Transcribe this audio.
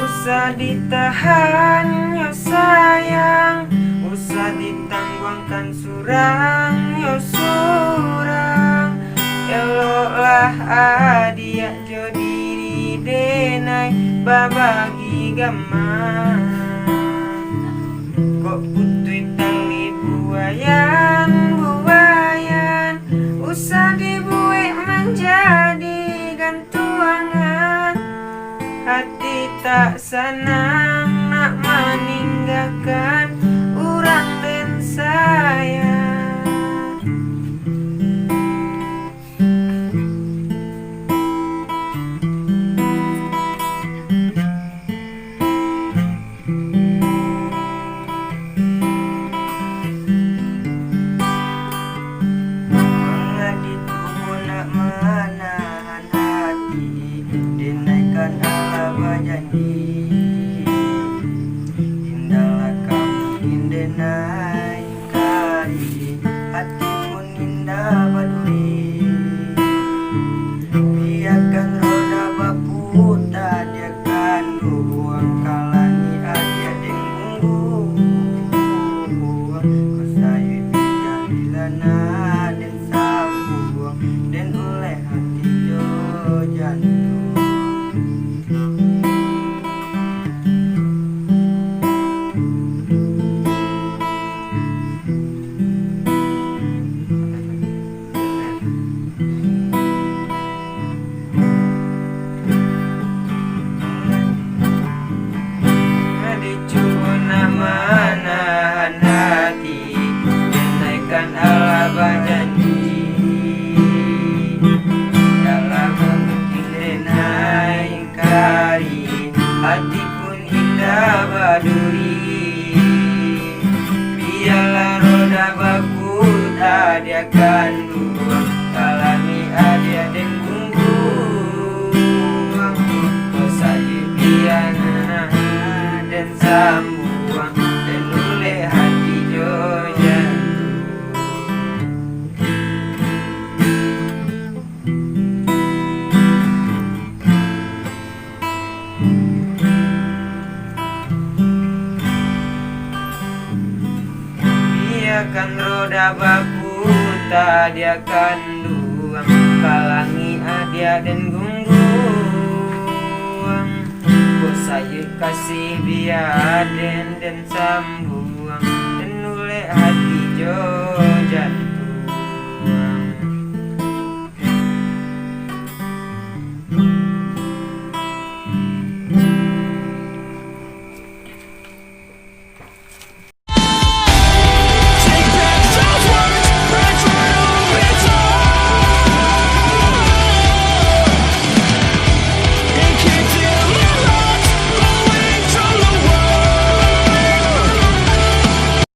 Usah ditahan yo sayang, usah ditangguangkan surang yo surang. Eloklah adia jo diri denai babagi gamang. Kok putui tali buayan buayan, usah dibuik menjadi gantuangan. Hati tak senang nak meninggalkan orang dan sayang. Mengaditu nak menahan hati, dinaikkan ala janji. Indahlah kamu indenai kari, hati pun indah baduri. Biarkan roda baputar, diakan ruang kalangi aja dengunggu. Kau sayut jadilana dan sambung, dan oleh hati jo jantung. Menahan hati, dinaikkan ala janji. Dalam mungkin denai kari, hati pun indah baduri. Biarlah roda baku adiakan ruang kalami adia dan gunggung. Kau saja biana dan sambung, dan oleh hati jo jantung. Biarkan roda baku tadiakan duang, kalangi adia dan gunggung. Kau saya kasih biar dan sambung, dan oleh hati